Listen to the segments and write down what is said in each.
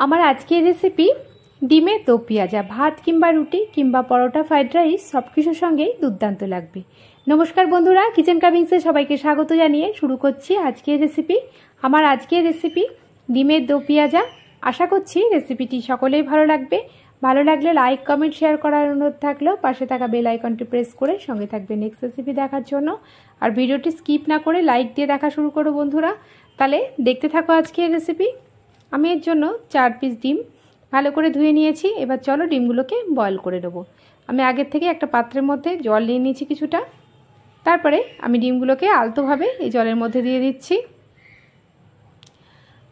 আমার আজকের রেসিপি ডিমের দো পেঁয়াজা। ভাত কিংবা রুটি কিংবা পরোটা, ফ্রাইড রাইস সব কিছুর সঙ্গেই দুর্দান্ত লাগবে। নমস্কার বন্ধুরা, কিচেন কাভিংসে সবাইকে স্বাগত জানিয়ে শুরু করছি আজকের রেসিপি। আমার আজকের রেসিপি ডিমের দো পেঁয়াজা। আশা করছি রেসিপিটি সকলেই ভালো লাগবে। ভালো লাগলে লাইক, কমেন্ট, শেয়ার করার অনুরোধ থাকলেও পাশে থাকা বেল আইকনটি প্রেস করে সঙ্গে থাকবে নেক্সট রেসিপি দেখার জন্য। আর ভিডিওটি স্কিপ না করে লাইক দিয়ে দেখা শুরু করো বন্ধুরা। তাহলে দেখতে থাকো আজকের রেসিপি। আমি এর জন্য 4 পিস ডিম ভালো করে ধুয়ে নিয়েছি। এবার চলো ডিমগুলোকে বয়েল করে নেবো। আমি আগের থেকে একটা পাত্রের মধ্যে জল নিয়ে নিয়েছি কিছুটা। তারপরে আমি ডিমগুলোকে আলতোভাবে এই জলের মধ্যে দিয়ে দিচ্ছি।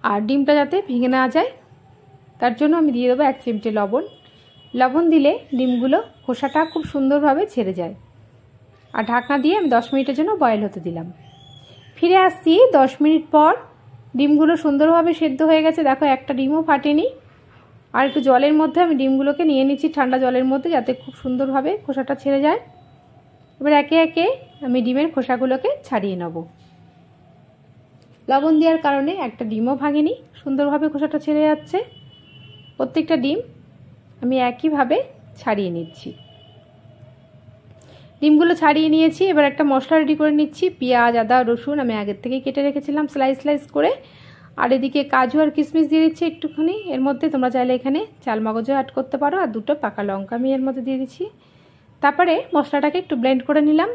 আর ডিমটা যাতে ভেঙে না যায় তার জন্য আমি দিয়ে দেবো 1 চিমটে লবণ। লবণ দিলে ডিমগুলো খোসাটা খুব সুন্দরভাবে ছেড়ে যায়। আর ঢাকনা দিয়ে আমি 10 মিনিটের জন্য বয়েল হতে দিলাম। ফিরে আসছি 10 মিনিট পর। ডিমগুলো সুন্দরভাবে সেদ্ধ হয়ে গেছে, দেখো একটা ডিমও ফাটেনি। আর একটু জলের মধ্যে আমি ডিমগুলোকে নিয়ে নিচ্ছি, ঠান্ডা জলের মধ্যে, যাতে খুব সুন্দরভাবে খোসাটা ছেড়ে যায়। এবার একে একে আমি ডিমের খোসাগুলোকে ছাড়িয়ে নেব। লবণ দেওয়ার কারণে একটা ডিমও ভাঙেনি, সুন্দরভাবে খোসাটা ছেড়ে যাচ্ছে। প্রত্যেকটা ডিম আমি একইভাবে ছাড়িয়ে নিচ্ছি। ডিমগুলো ছাড়িয়ে নিয়েছি। এবার একটা মশলা রেডি করে নিচ্ছি। পেঁয়াজ, আদা, রসুন আমি আগের থেকেই কেটে রেখেছিলাম স্লাইস স্লাইস করে। আর এদিকে কাজু আর কিশমিশ দিয়ে দিচ্ছি একটুখানি। এর মধ্যে তোমরা চাইলে এখানে চালমগজও অ্যাড করতে পারো। আর 2টো পাকা লঙ্কা আমি এর মধ্যে দিয়ে দিচ্ছি। তারপরে মশলাটাকে একটু ব্লেন্ড করে নিলাম।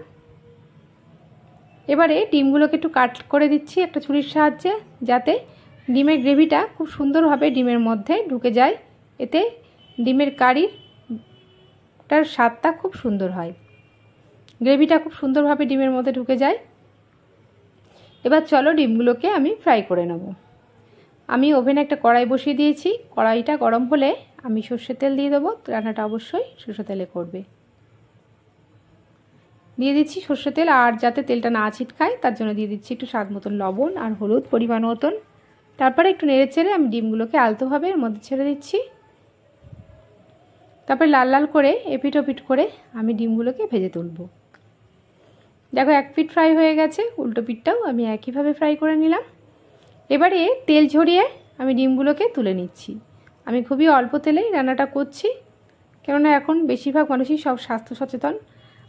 এবারে ডিমগুলোকে একটু কাট করে দিচ্ছি একটা ছুরির সাহায্যে, যাতে ডিমের গ্রেভিটা খুব সুন্দরভাবে ডিমের মধ্যে ঢুকে যায়। এতে ডিমের কারিটার স্বাদটা খুব সুন্দর হয়, গ্রেভিটা খুব সুন্দরভাবে ডিমের মধ্যে ঢুকে যায়। এবার চলো ডিমগুলোকে আমি ফ্রাই করে নেব। আমি ওভেনে একটা কড়াই বসিয়ে দিয়েছি। কড়াইটা গরম হলে আমি সর্ষের তেল দিয়ে দেবো। রান্নাটা অবশ্যই সর্ষের তেলে করবে। দিয়ে দিচ্ছি সর্ষের তেল। আর যাতে তেলটা না ছিটকায় তার জন্য দিয়ে দিচ্ছি একটু স্বাদ মতন লবণ আর হলুদ পরিমাণ মতন। তারপরে একটু নেড়ে চেড়ে আমি ডিমগুলোকে আলতোভাবে এর মধ্যে ছেড়ে দিচ্ছি। তারপরে লাল লাল করে এপিট ওপিট করে আমি ডিমগুলোকে ভেজে তুলব। দেখো 1 পিঠ ফ্রাই হয়ে গেছে, উল্টো পিঠটাও আমি একইভাবে ফ্রাই করে নিলাম। এবারে তেল ঝরিয়ে আমি ডিমগুলোকে তুলে নিচ্ছি। আমি খুবই অল্প তেলেই রান্নাটা করছি, কেননা এখন বেশিরভাগ মানুষই সব স্বাস্থ্য সচেতন।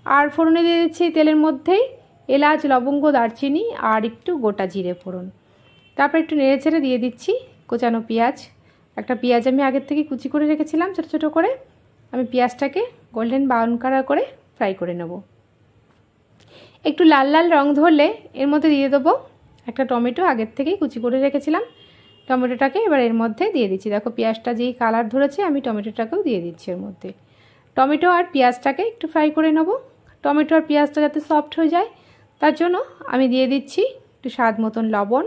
আর ফোড়নে দিয়ে দিচ্ছি তেলের মধ্যেই এলাচ, লবঙ্গ, দারচিনি আর একটু গোটা জিরে ফোড়ন। তারপর একটু নেড়ে চেড়ে দিয়ে দিচ্ছি কোচানো পেঁয়াজ। একটা পেঁয়াজ আমি আগের থেকে কুচি করে রেখেছিলাম ছোটো ছোটো করে। আমি পেঁয়াজটাকে গোল্ডেন ব্রাউন কালার করে ফ্রাই করে নেব। একটু লাল লাল রং ধরলে এর মধ্যে দিয়ে দেবো একটা টমেটো, আগের থেকেই কুচি করে রেখেছিলাম। টমেটোটাকে এবার এর মধ্যে দিয়ে দিচ্ছি। দেখো পেঁয়াজটা যেই কালার ধরেছে আমি টমেটোটাকেও দিয়ে দিচ্ছি এর মধ্যে। টমেটো আর পেঁয়াজটাকে একটু ফ্রাই করে নেব। টমেটো আর পেঁয়াজটা যাতে সফট হয়ে যায় তার জন্য আমি দিয়ে দিচ্ছি একটু স্বাদ মতন লবণ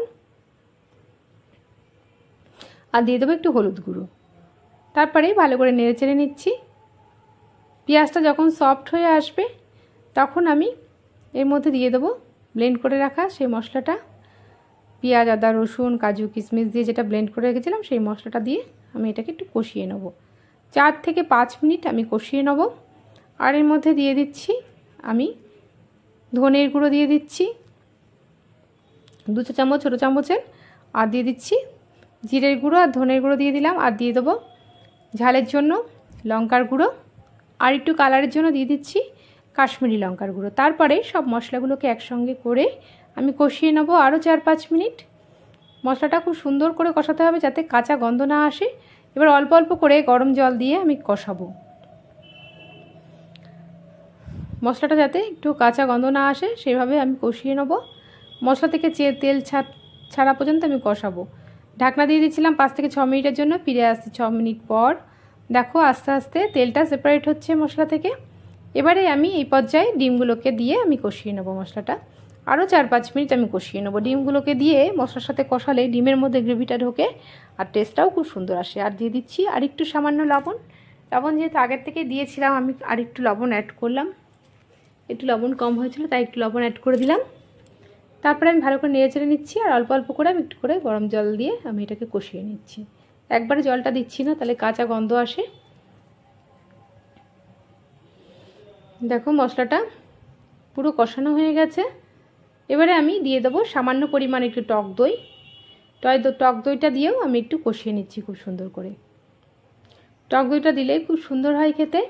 আর দিয়ে দেবো একটু হলুদ গুঁড়ো। তারপরে ভালো করে নেড়ে চেড়ে নিচ্ছি। পেঁয়াজটা যখন সফট হয়ে আসবে তখন আমি এর মধ্যে দিয়ে দেবো ব্লেন্ড করে রাখা সেই মশলাটা। পেঁয়াজ, আদা, রসুন, কাজু, কিশমিশ দিয়ে যেটা ব্লেন্ড করে রেখেছিলাম সেই মশলাটা দিয়ে আমি এটাকে একটু কষিয়ে নেব। 4 থেকে 5 মিনিট আমি কষিয়ে নেব। আর এর মধ্যে দিয়ে দিচ্ছি আমি ধনের গুঁড়ো দিয়ে দিচ্ছি 2 চা চামচ ছোটো চামচের। আর দিয়ে দিচ্ছি জিরের গুঁড়ো আর ধনের গুঁড়ো দিয়ে দিলাম। আর দিয়ে দেবো ঝালের জন্য লঙ্কার গুঁড়ো। আর একটু কালারের জন্য দিয়ে দিচ্ছি কাশ্মীরি লঙ্কার গুঁড়ো। তারপরে সব মশলাগুলোকে একসঙ্গে করে আমি কষিয়ে নেব আরও 4-5 মিনিট। মশলাটা খুব সুন্দর করে কষাতে হবে যাতে কাঁচা গন্ধ না আসে। এবার অল্প অল্প করে গরম জল দিয়ে আমি কষাবো। মশলাটা যাতে একটু কাঁচা গন্ধ না আসে সেভাবে আমি কষিয়ে নেব। মশলা থেকে তেল ছাড়া পর্যন্ত আমি কষাবো। ঢাকনা দিয়ে দিচ্ছিলাম 5 থেকে 6 মিনিটের জন্য। ফিরে আসছি 6 মিনিট পর। দেখো আস্তে আস্তে তেলটা সেপারেট হচ্ছে মশলা থেকে। এবারে আমি এই পর্যায়ে ডিমগুলোকে দিয়ে আমি কষিয়ে নেব। মশলাটা আরও 4-5 মিনিট আমি কষিয়ে নেব। ডিমগুলোকে দিয়ে মশলার সাথে কষালে ডিমের মধ্যে গ্রেভিটা ঢোকে আর টেস্টটাও খুব সুন্দর আসে। আর দিয়ে দিচ্ছি আর একটু সামান্য লবণ। লবণ যেহেতু আগের থেকে দিয়েছিলাম আমি আর একটু লবণ অ্যাড করলাম। একটু লবণ কম হয়েছিল তাই একটু লবণ অ্যাড করে দিলাম। তারপরে আমি ভালো করে নেড়ে চেড়ে নিচ্ছি। আর অল্প অল্প করে আমি একটু করে গরম জল দিয়ে আমি এটাকে কষিয়ে নিচ্ছি। একবারে জলটা দিচ্ছি না, তাহলে কাঁচা গন্ধ আসে। দেখো মশলাটা পুরো কষানো হয়ে গেছে। এবারে আমি দিয়ে দেবো সামান্য পরিমাণ একটু টক দই। টক দইটা দিয়েও আমি একটু কষিয়ে নিচ্ছি খুব সুন্দর করে। টক দইটা দিলেই খুব সুন্দর হয় খেতে।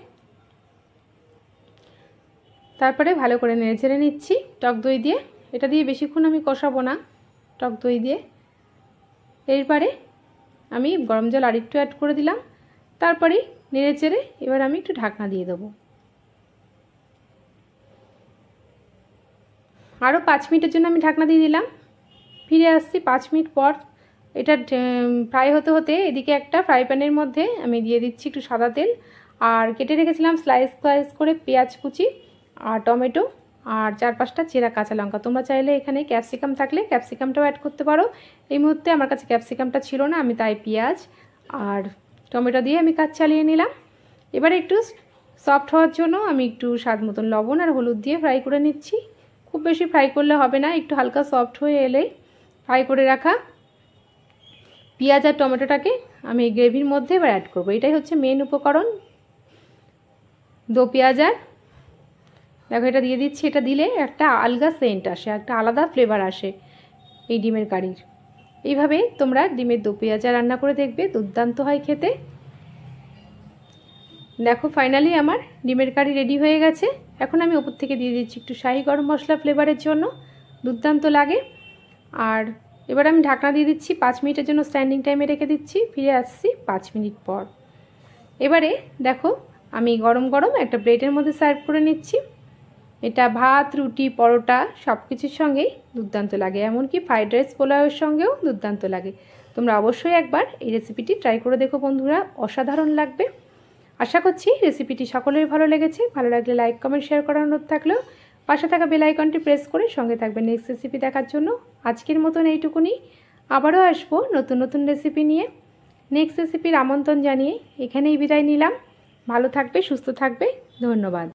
তারপরে ভালো করে নেড়েচেড়ে নিচ্ছি টক দই দিয়ে। এটা দিয়ে বেশিক্ষণ আমি কষাবো না টক দই দিয়ে। এরপরে আমি গরম জল আরেকটু অ্যাড করে দিলাম। তারপরে নেড়েচেড়ে এবার আমি একটু ঢাকনা দিয়ে দেবো। আরও 5 মিনিটের জন্য আমি ঢাকনা দিয়ে দিলাম। ফিরে আসছি 5 মিনিট পর। এটা ফ্রাই হতে হতে এদিকে একটা ফ্রাই প্যানের মধ্যে আমি দিয়ে দিচ্ছি একটু সাদা তেল, আর কেটে রেখেছিলাম স্লাইস করে পেঁয়াজ কুচি আর টমেটো আর 4-5টা চেরা কাঁচা লঙ্কা। তোমরা চাইলে এখানে ক্যাপসিকাম থাকলে ক্যাপসিকামটাও অ্যাড করতে পারো। এই মুহূর্তে আমার কাছে ক্যাপসিকামটা ছিল না, আমি তাই পেঁয়াজ আর টমেটো দিয়ে আমি কাজ চালিয়ে নিলাম। এবারে একটু সফট হওয়ার জন্য আমি একটু স্বাদ মতন লবণ আর হলুদ দিয়ে ফ্রাই করে নিচ্ছি। খুব বেশি ফ্রাই করলে হবে না, একটু হালকা সফট হয়ে এলেই ফ্রাই করে রাখা পেঁয়াজ আর টমেটোটাকে আমি গ্রেভির মধ্যে এবার অ্যাড করবো। এটাই হচ্ছে মেন উপকরণ, দো পেঁয়াজ। আর দেখো এটা দিয়ে দিচ্ছি। এটা দিলে একটা আলগা সেন্ট আসে, একটা আলাদা ফ্লেভার আসে এই ডিমের কারির। এইভাবে তোমরা ডিমের দো পেঁয়াজা রান্না করে দেখবে, দুর্দান্ত হয় খেতে। দেখো ফাইনালি আমার ডিমের কারি রেডি হয়ে গেছে। এখন আমি ওপর থেকে দিয়ে দিচ্ছি একটু শাহি গরম মশলা ফ্লেভারের জন্য, দুর্দান্ত লাগে। আর এবার আমি ঢাকনা দিয়ে দিচ্ছি, 5 মিনিটের জন্য স্ট্যান্ডিং টাইমে রেখে দিচ্ছি। ফিরে আসছি 5 মিনিট পর। এবারে দেখো আমি গরম গরম একটা প্লেটের মধ্যে সার্ভ করে নিচ্ছি। এটা ভাত, রুটি, পরোটা সব কিছুর সঙ্গেই দুর্দান্ত লাগে, এমনকি ফ্রাইড রাইস পোলাওয়ের সঙ্গেও দুর্দান্ত লাগে। তোমরা অবশ্যই একবার এই রেসিপিটি ট্রাই করে দেখো বন্ধুরা, অসাধারণ লাগবে। আশা করছি রেসিপিটি সকলের ভালো লেগেছে। ভালো লাগলে লাইক, কমেন্ট, শেয়ার করার অনুরোধ থাকলেও পাশে থাকা বেল আইকনটি প্রেস করে সঙ্গে থাকবে নেক্সট রেসিপি দেখার জন্য। আজকের মতন এইটুকুনি, আবারও আসবো নতুন নতুন রেসিপি নিয়ে। নেক্সট রেসিপির আমন্ত্রণ জানিয়ে এখানেই বিদায় নিলাম। ভালো থাকবে, সুস্থ থাকবে, ধন্যবাদ।